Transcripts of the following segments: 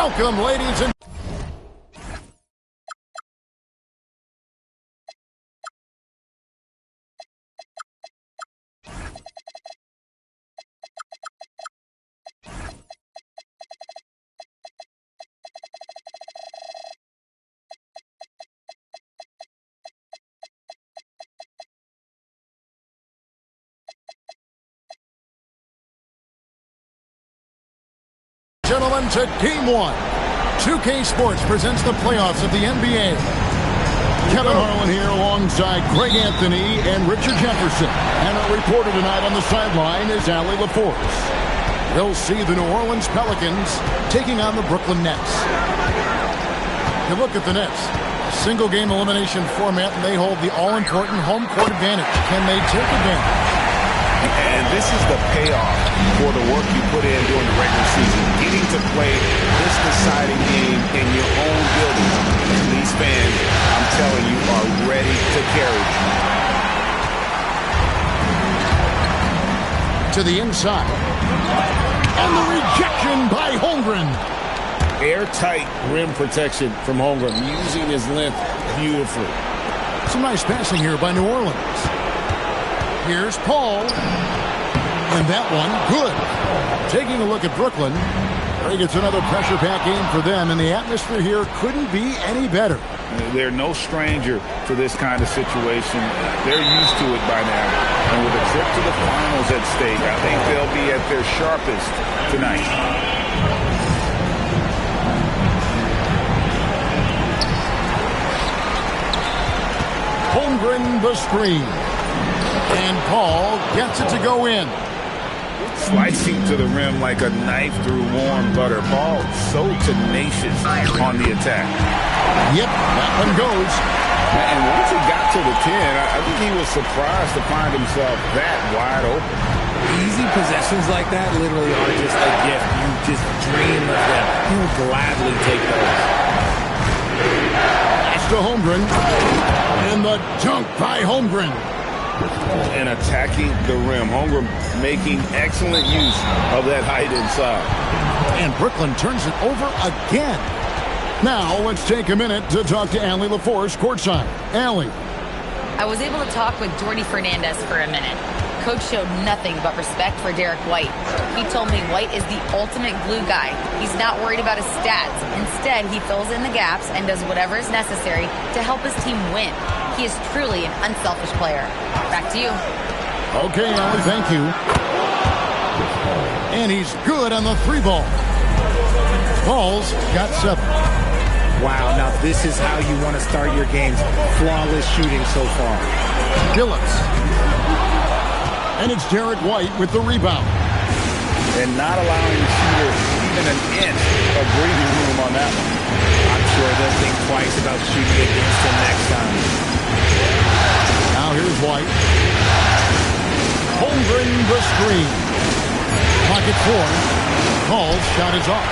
Welcome, ladies and gentlemen, to Game 1. 2K Sports presents the playoffs of the NBA. Kevin Harlan here alongside Greg Anthony and Richard Jefferson. And our reporter tonight on the sideline is Allie LaForce. We'll see the New Orleans Pelicans taking on the Brooklyn Nets. You look at the Nets. Single-game elimination format, and they hold the all-important home court advantage. Can they take advantage? And this is the payoff for the work you put in during the regular season. Getting to play this deciding game in your own building. These fans, I'm telling you, are ready to carry. To the inside. And the rejection by Holmgren. Airtight rim protection from Holmgren, using his length beautifully. Some nice passing here by New Orleans. Here's Paul. And that one, good. Taking a look at Brooklyn. I think it's another pressure-packed game for them, and the atmosphere here couldn't be any better. They're no stranger to this kind of situation. They're used to it by now. And with a trip to the finals at stake, I think they'll be at their sharpest tonight. Holmgren the screen. And Paul gets it to go in. Slicing to the rim like a knife through warm butter. Ball so tenacious on the attack. Yep, that one goes. And once he got to the 10, I think he was surprised to find himself that wide open. Easy possessions like that literally are just a gift. You just dream of them. You'll gladly take those. That's to Holmgren. And the dunk by Holmgren. And attacking the rim. Holmgren making excellent use of that height inside. And Brooklyn turns it over again. Now let's take a minute to talk to Allie LaForce courtside. Allie. I was able to talk with Jordi Fernandez for a minute. Coach showed nothing but respect for Derek White. He told me White is the ultimate glue guy. He's not worried about his stats. Instead, he fills in the gaps and does whatever is necessary to help his team win. He is truly an unselfish player. Back to you. Okay, Allie, thank you. And he's good on the three ball. Ball's got 7. Wow, now this is how you want to start your games. Flawless shooting so far. Billups. And it's Derek White with the rebound. And not allowing the shooter even an inch of breathing room on that one. I'm sure they'll think twice about shooting against him next time. Now here's White. Holmgren the screen. Pocket 4. Paul's shot is off.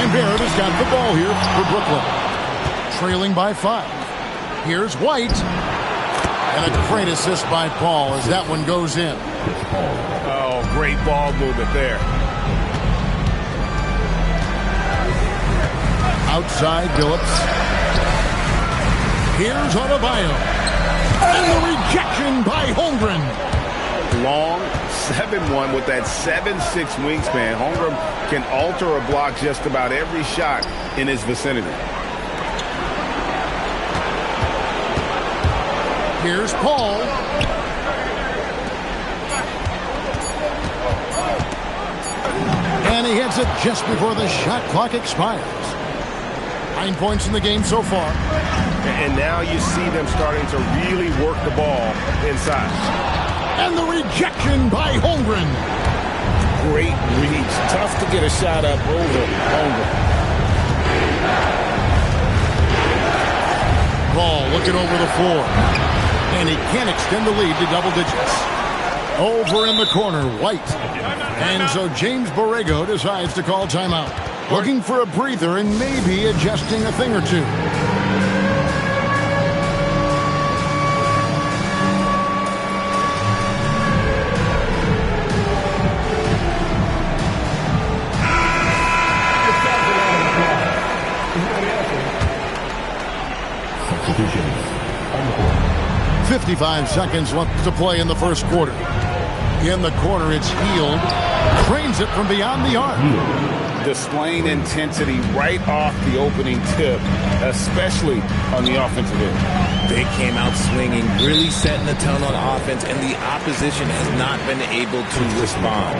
And Barrett has got the ball here for Brooklyn. Trailing by 5. Here's White. And a great assist by Paul as that one goes in. Oh, great ball movement there. Outside Billups. Here's Adebayo. And the rejection by Holmgren. Long 7-1 with that 7'6" wingspan. Holmgren can alter or block just about every shot in his vicinity. Here's Paul. And he hits it just before the shot clock expires. 9 points in the game so far. And now you see them starting to really work the ball inside. And the rejection by Holmgren. Great reach. Tough to get a shot up over Holmgren. Ball looking over the floor. And he can't extend the lead to double digits. Over in the corner, White. And so James Borrego decides to call timeout. Looking for a breather and maybe adjusting a thing or two. 65 seconds left to play in the first quarter. In the corner, it's Hield. Trains it from beyond the arc. Displaying intensity right off the opening tip, especially on the offensive end. They came out swinging, really setting the tone on offense, and the opposition has not been able to respond.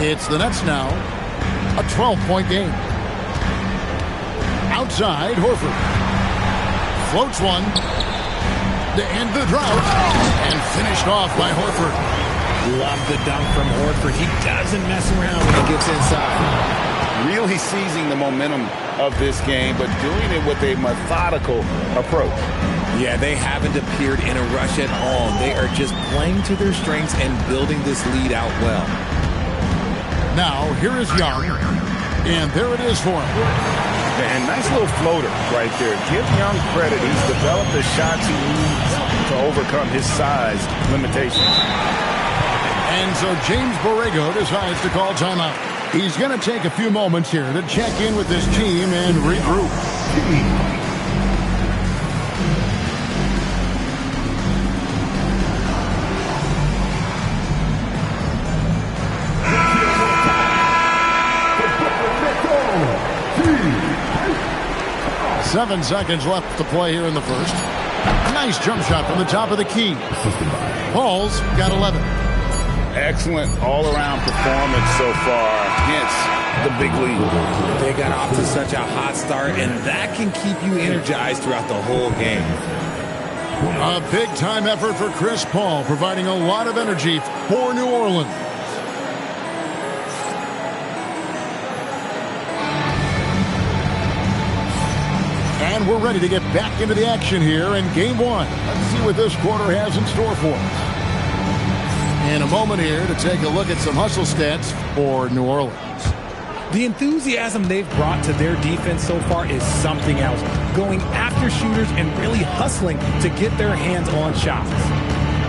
It's the Nets now. A 12-point game. Outside, Horford. Floats one. To end the drought. And finished off by Horford. Love the dunk from Horford. He doesn't mess around when he gets inside. Really seizing the momentum of this game, but doing it with a methodical approach. Yeah, they haven't appeared in a rush at all. They are just playing to their strengths and building this lead out well. Now, here is Young. And there it is for him. And nice little floater right there. Give Young credit. He's developed the shots he needs to overcome his size limitations. And so James Borrego decides to call timeout. He's going to take a few moments here to check in with his team and regroup. 7 seconds left to play here in the first. Nice jump shot from the top of the key. Paul's got 11. Excellent all-around performance so far, hence the big lead. They got off to such a hot start, and that can keep you energized throughout the whole game. A big-time effort for Chris Paul, providing a lot of energy for New Orleans. And we're ready to get back into the action here in Game 1. Let's see what this quarter has in store for us. In a moment here to take a look at some hustle stats for New Orleans. The enthusiasm they've brought to their defense so far is something else. Going after shooters and really hustling to get their hands on shots.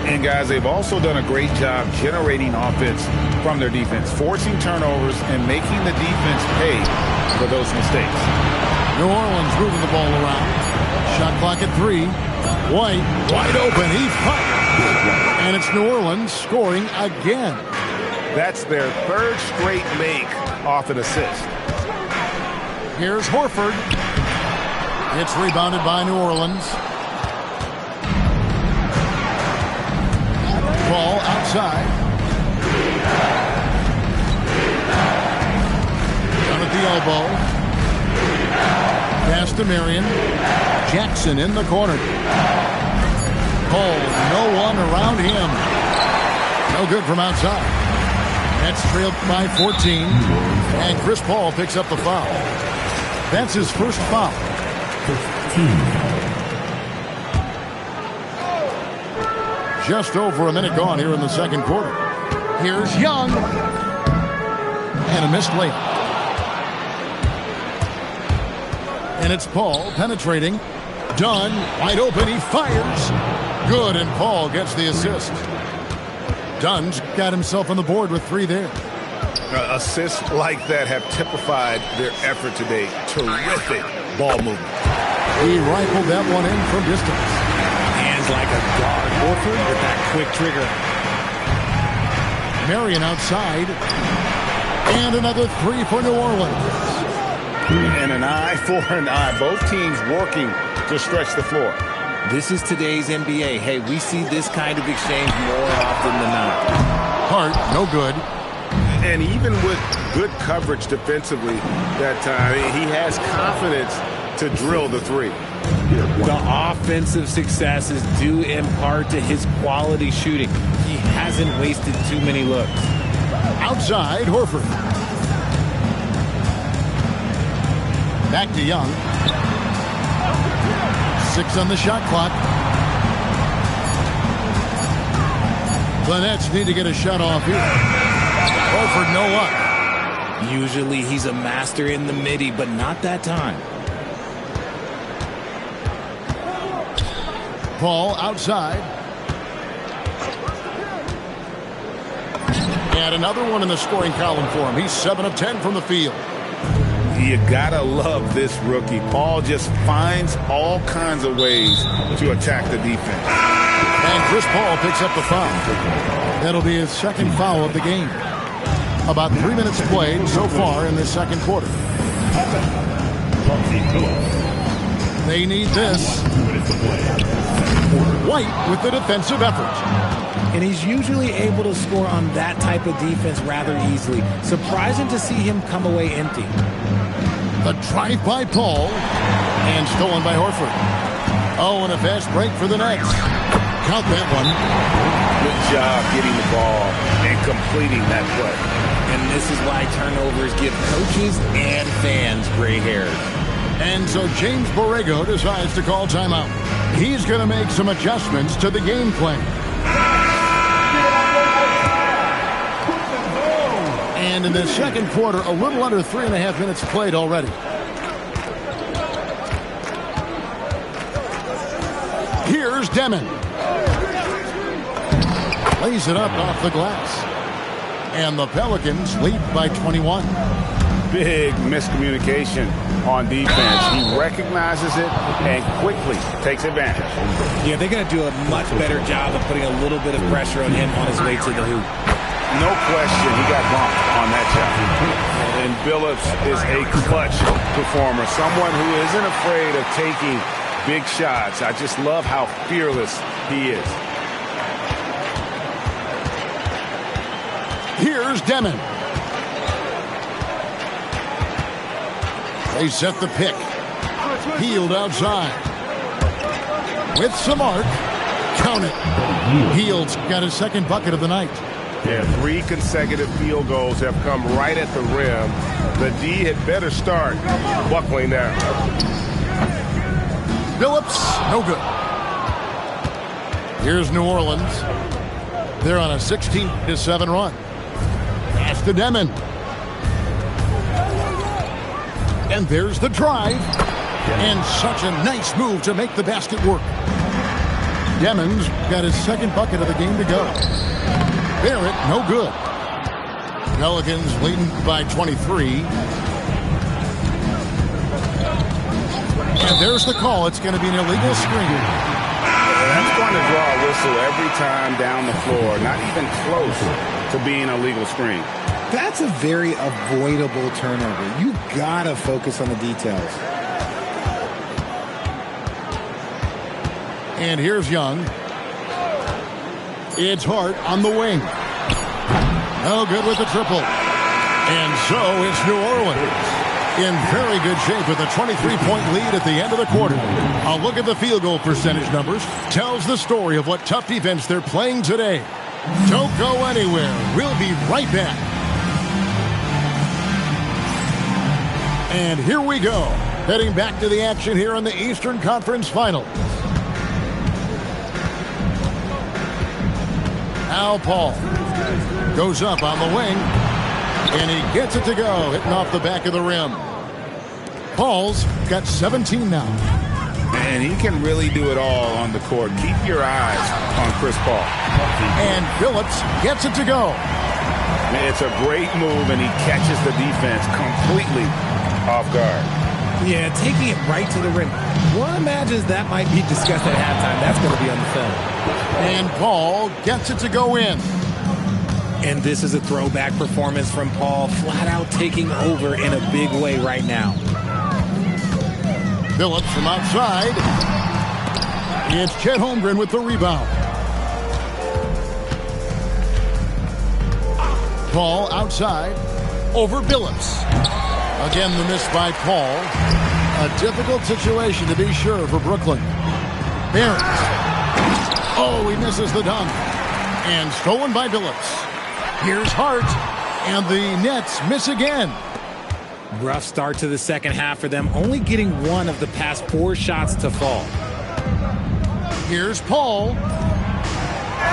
And guys, they've also done a great job generating offense from their defense, forcing turnovers and making the defense pay for those mistakes. New Orleans moving the ball around. Shot clock at 3. White, wide open. He fired. And it's New Orleans scoring again. That's their third straight make off an assist. Here's Horford. It's rebounded by New Orleans. Ball outside. Down at the elbow. Pass to Marion. Jackson in the corner. Cole, no one around him. No good from outside. That's trailed by 14. And Chris Paul picks up the foul. That's his first foul. 15. Just over a minute gone here in the second quarter. Here's Young. And a missed layup. And it's Paul penetrating. Dunn, wide open, he fires. Good, and Paul gets the assist. Dunn's got himself on the board with 3 there. Assists like that have typified their effort today. Terrific ball movement. He rifled that one in from distance. Hands like a guard. Horford with that quick trigger. Marion outside. And another 3 for New Orleans. And an eye for an eye. Both teams working to stretch the floor. This is today's NBA. Hey, we see this kind of exchange more often than not. Hart, no good. And even with good coverage defensively that time, he has confidence to drill the 3. The offensive success is due in part to his quality shooting. He hasn't wasted too many looks. Outside, Horford. Back to Young. 6 on the shot clock. The Nets need to get a shot off here. Horford, no luck. Usually he's a master in the midi, but not that time. Paul outside. And another one in the scoring column for him. He's 7 of 10 from the field. You gotta love this rookie. Paul just finds all kinds of ways to attack the defense. And Chris Paul picks up the foul. That'll be his second foul of the game. About 3 minutes played so far in this second quarter. They need this. White with the defensive effort. And he's usually able to score on that type of defense rather easily. Surprising to see him come away empty. The drive by Paul. And stolen by Horford. Oh, and a fast break for the Nets. Count that one. Good job getting the ball and completing that play. And this is why turnovers give coaches and fans gray hair. And so James Borrego decides to call timeout. He's going to make some adjustments to the game plan. And in the second quarter, a little under 3.5 minutes played already. Here's Demon. Lays it up off the glass. And the Pelicans lead by 21. Big miscommunication on defense. He recognizes it and quickly takes advantage. Yeah, they're going to do a much better job of putting a little bit of pressure on him on his way to the hoop. No question, he got bumped on that shot. And Billups is a clutch performer, someone who isn't afraid of taking big shots. I just love how fearless he is. Here's Demon. They set the pick. Hield outside. With some arc. Count it. Hield's got his second bucket of the night. Yeah, 3 consecutive field goals have come right at the rim. The D had better start buckling now. Billups, no good. Here's New Orleans. They're on a 16-7 run. Pass to Demon. And there's the drive. And such a nice move to make the basket work. Demon's got his second bucket of the game to go. Barrett, no good. Pelicans leading by 23. And there's the call. It's going to be an illegal screen. That's going to draw a whistle every time down the floor. Not even close to being a legal screen. That's a very avoidable turnover. You got to focus on the details. And here's Young. It's Hart on the wing. No good with the triple. And so it's New Orleans in very good shape with a 23-point lead at the end of the quarter. A look at the field goal percentage numbers tells the story of what tough defense they're playing today. Don't go anywhere. We'll be right back. And here we go. Heading back to the action here in the Eastern Conference Finals. Al Paul goes up on the wing, and he gets it to go, hitting off the back of the rim. Paul's got 17 now. And he can really do it all on the court. Keep your eyes on Chris Paul. And Billups gets it to go. It's a great move, and he catches the defense completely off guard. Yeah, taking it right to the rim. One imagines that might be discussed at halftime. That's going to be on the film. And Paul gets it to go in. And this is a throwback performance from Paul, flat out taking over in a big way right now. Billups from outside. It's Chet Holmgren with the rebound. Paul outside over Billups. Again, the miss by Paul. A difficult situation to be sure for Brooklyn. Barrett. Oh, he misses the dunk. And stolen by Billups. Here's Hart. And the Nets miss again. Rough start to the second half for them, only getting one of the past 4 shots to fall. Here's Paul.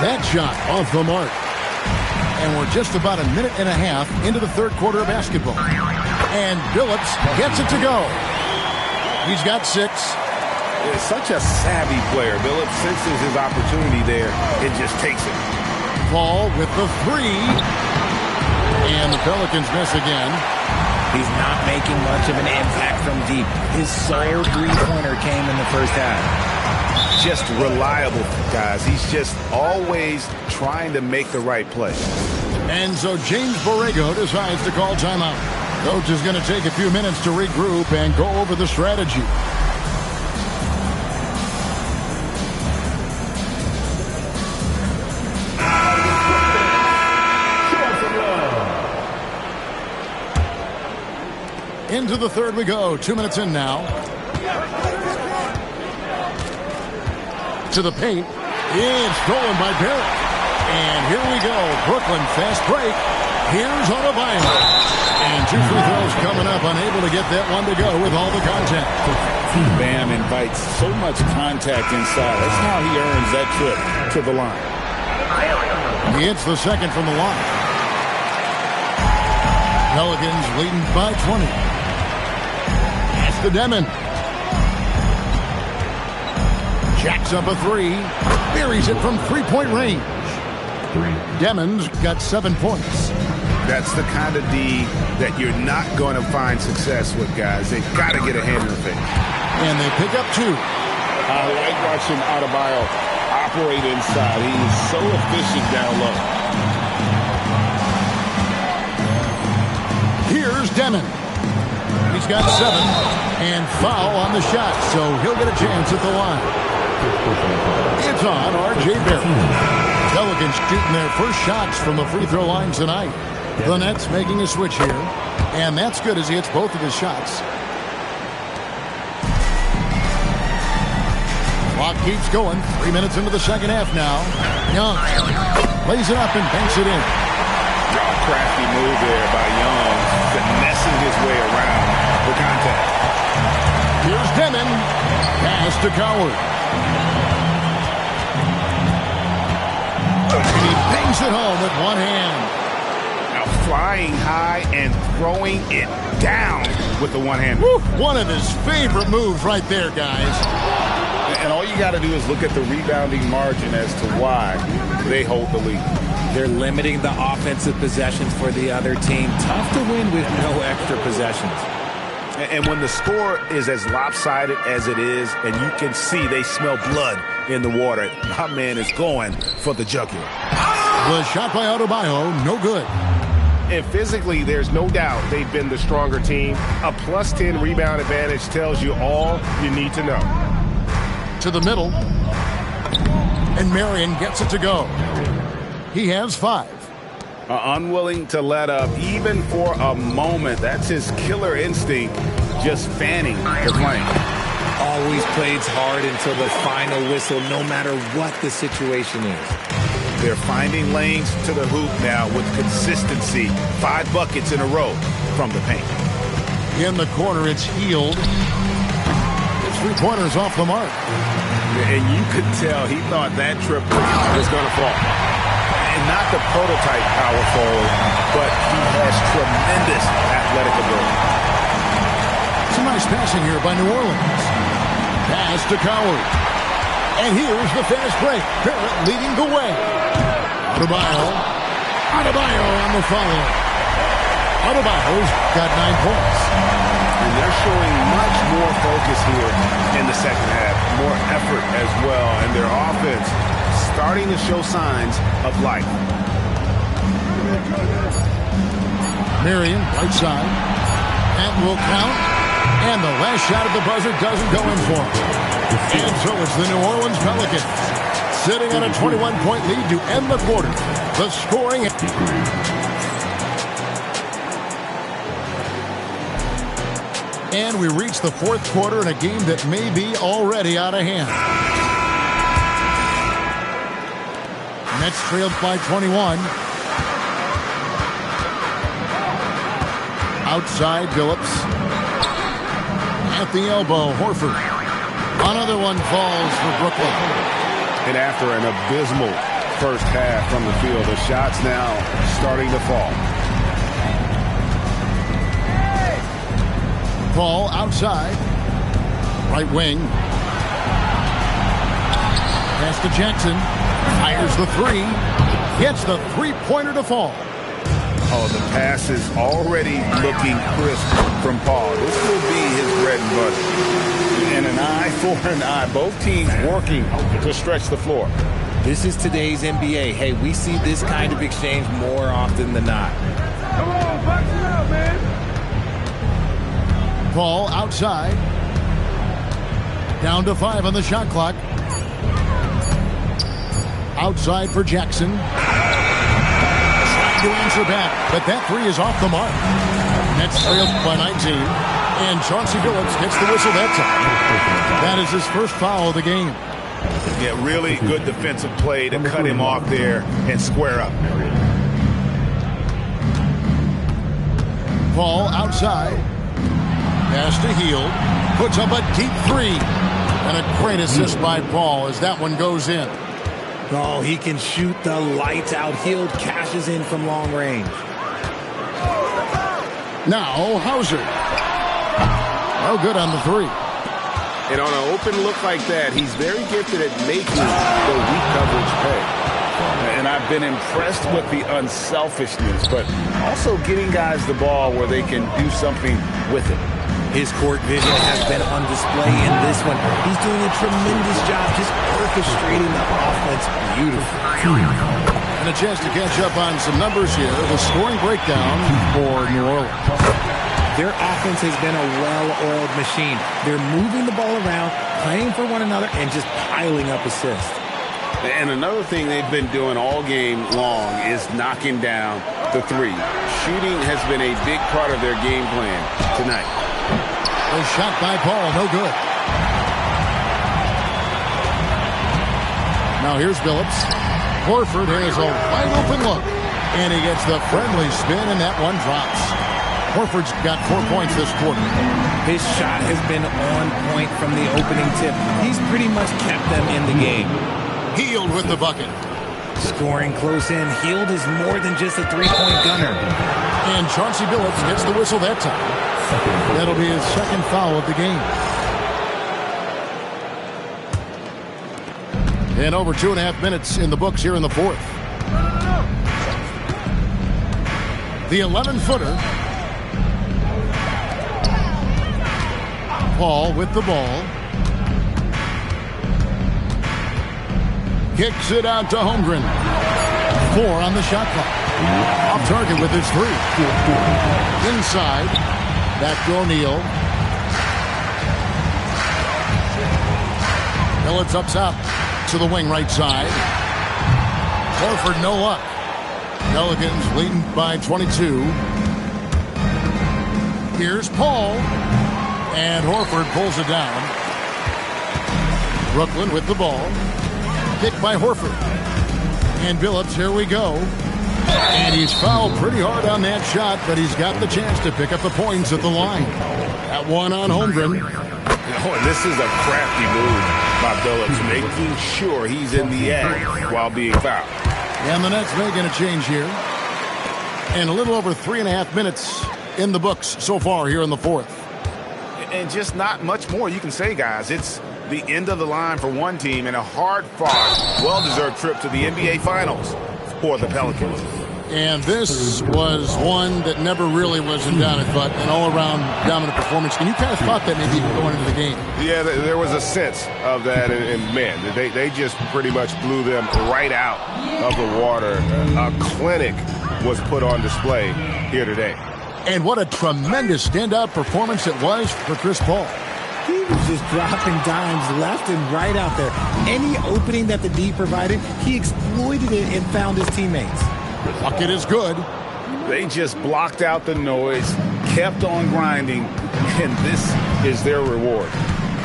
That shot off the mark. And we're just about a minute and a half into the third quarter of basketball. And Billups gets it to go. He's got 6. It's such a savvy player. Billups senses his opportunity there. It just takes it. Paul with the 3. And the Pelicans miss again. He's not making much of an impact from deep. His sole three-pointer came in the first half. Just reliable, guys. He's just always trying to make the right play. And so James Borrego decides to call timeout. Coach is going to take a few minutes to regroup and go over the strategy. Into the third we go. 2 minutes in now. To the paint. It's stolen by Barrett. And here we go. Brooklyn fast break. Here's Adebayo. And 2 free throws coming up. Unable to get that one to go with all the contact. Bam invites so much contact inside. That's how he earns that trip to the line. He hits the second from the line. Pelicans leading by 20. That's to Demon. Jacks up a three. Buries it from three-point range. Demon's got 7 points. That's the kind of D that you're not going to find success with, guys. They've got to get a hand in the face. And they pick up 2. I like watching Adebayo operate inside. He is so efficient down low. Here's Demon. He's got 7. And foul on the shot, so he'll get a chance at the line. It's on R.J. Barrett. Pelicans shooting their first shots from the free throw line tonight. The Nets making a switch here. And that's good as he hits both of his shots. Clock keeps going. 3 minutes into the second half now. Young lays it up and banks it in. Crafty move there by Young, finessing his way around the contact. Here's Demon. Pass to Coward. And he bangs it home with one hand. Now flying high and throwing it down with the one hand. Woo, one of his favorite moves right there, guys. And all you got to do is look at the rebounding margin as to why they hold the lead. They're limiting the offensive possessions for the other team. Tough to win with no extra possessions. And when the score is as lopsided as it is, and you can see they smell blood in the water, my man is going for the jugular. The shot by Adebayo, no good. And physically, there's no doubt they've been the stronger team. A plus 10 rebound advantage tells you all you need to know. To the middle. And Marion gets it to go. He has 5. Unwilling to let up even for a moment. That's his killer instinct, just fanning the flame. Always plays hard until the final whistle, no matter what the situation is. They're finding lanes to the hoop now with consistency. 5 buckets in a row from the paint. In the corner, it's Healed. His three-pointer's off the mark. And you could tell he thought that triple was going to fall. And not the prototype power forward, but he has tremendous athletic ability. Some nice passing here by New Orleans. Pass to Coward. And here's the fast break. Barrett leading the way. Adebayo on the follow. Adebayo's got 9 points. And they're showing much more focus here in the second half. More effort as well. And their offense starting to show signs of life. Marion, right side. That will count. And the last shot at the buzzer doesn't go in for him. And so it's the New Orleans Pelicans sitting on a 21-point lead to end the quarter. The scoring. And we reach the fourth quarter in a game that may be already out of hand. Nets trailed by 21. Outside, Phillips. At the elbow, Horford. Another one falls for Brooklyn. And after an abysmal first half from the field, the shots now starting to fall. Paul outside. Right wing. Pass to Jackson. Fires the three. Gets the three-pointer to fall. Oh, the pass is already looking crisp from Paul. This will be his bread and butter. And an eye for an eye. Both teams working to stretch the floor. This is today's NBA. Hey, we see this kind of exchange more often than not. Come on, box it up, man. Paul outside. Down to 5 on the shot clock. Outside for Jackson. Trying to answer back, but that three is off the mark. Nets trailed by 19. And Chauncey Billups gets the whistle that time. That is his first foul of the game. Yeah, really good defensive play to cut him off there and square up. Paul outside. Pass to Hield. Puts up a deep three. And a great assist by Paul as that one goes in. Oh, he can shoot the lights out. Hield cashes in from long range. Now Hauser. No good on the three. And on an open look like that, he's very gifted at making the weak coverage pay. And I've been impressed with the unselfishness, but also getting guys the ball where they can do something with it. His court vision has been on display in this one. He's doing a tremendous job just orchestrating the offense beautifully. And a chance to catch up on some numbers here. The scoring breakdown for New Orleans. Their offense has been a well-oiled machine. They're moving the ball around, playing for one another, and just piling up assists. And another thing they've been doing all game long is knocking down the three. Shooting has been a big part of their game plan tonight. A shot by Paul, no good. Now here's Billups. Horford has a wide open look. And he gets the friendly spin, and that one drops. Horford's got 4 points this quarter. His shot has been on point from the opening tip. He's pretty much kept them in the game. Hield with the bucket. Scoring close in. Hield is more than just a three-point gunner. And Chauncey Billups gets the whistle that time. That'll be his second foul of the game. And over 2.5 minutes in the books here in the fourth. The 11-footer. Paul with the ball. Kicks it out to Holmgren. 4 on the shot clock. Off target with his three. Inside. Back to O'Neal. Billups up top to the wing right side. Horford no luck. Pelicans leading by 22. Here's Paul. And Horford pulls it down. Brooklyn with the ball. Kicked by Horford. And Billups, here we go. And he's fouled pretty hard on that shot, but he's got the chance to pick up the points at the line. That one on Holmgren. Oh, and this is a crafty move by Billups, making sure he's in the act while being fouled. And the Nets making a change here. And a little over 3.5 minutes in the books so far here in the fourth. And just not much more you can say, guys. It's the end of the line for one team and a hard-fought, well-deserved trip to the NBA Finals for the Pelicans. And this was one that never really was in doubt, but an all-around dominant performance. And you kind of thought that maybe going into the game. Yeah, there was a sense of that, and man, they just pretty much blew them right out of the water. A clinic was put on display here today. And what a tremendous standout performance it was for Chris Paul. He was just dropping dimes left and right out there. Any opening that the D provided, he exploited it and found his teammates. The bucket is good. They just blocked out the noise, kept on grinding, and this is their reward.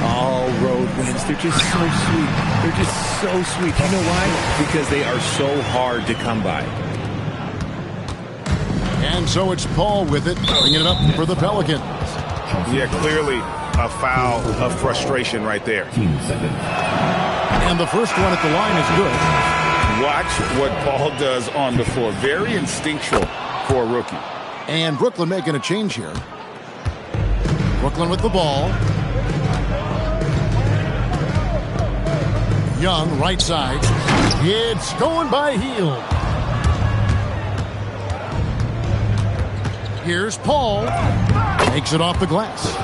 All road wins. They're just so sweet. They're just so sweet. You know why? Because they are so hard to come by. And so it's Paul with it, bringing it up for the Pelicans. Yeah, clearly a foul of frustration right there. And the first one at the line is good. Watch what Paul does on the floor. Very instinctual for a rookie. And Brooklyn making a change here. Brooklyn with the ball. Young, right side. It's going by Hield. Here's Paul. Makes it off the glass.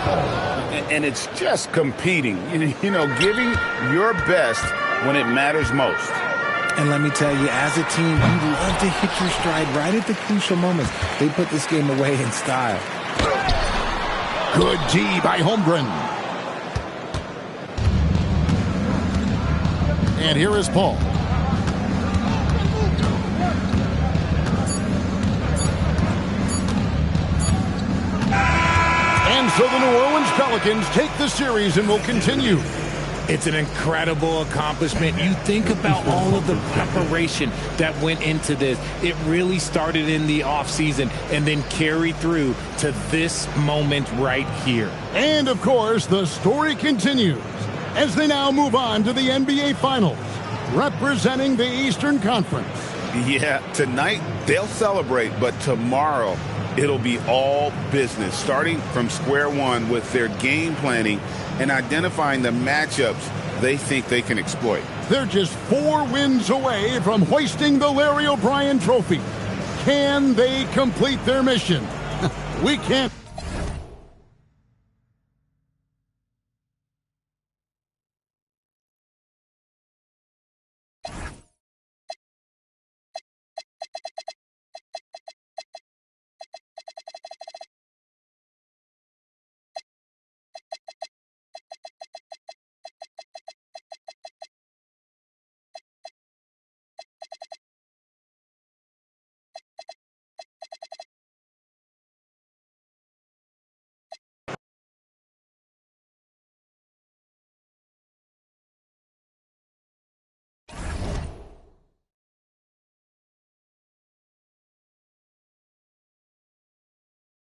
And it's just competing, you know, giving your best when it matters most. And let me tell you, as a team, you love to hit your stride right at the crucial moments. They put this game away in style. Good D by Holmgren. And here is Paul. And so the New Orleans Pelicans take the series and will continue. It's an incredible accomplishment. You think about all of the preparation that went into this. It really started in the offseason and then carried through to this moment right here. And, of course, the story continues as they now move on to the NBA Finals, representing the Eastern Conference. Yeah, tonight they'll celebrate, but tomorrow it'll be all business, starting from square one with their game planning and identifying the matchups they think they can exploit. They're just 4 wins away from hoisting the Larry O'Brien Trophy. Can they complete their mission? We can't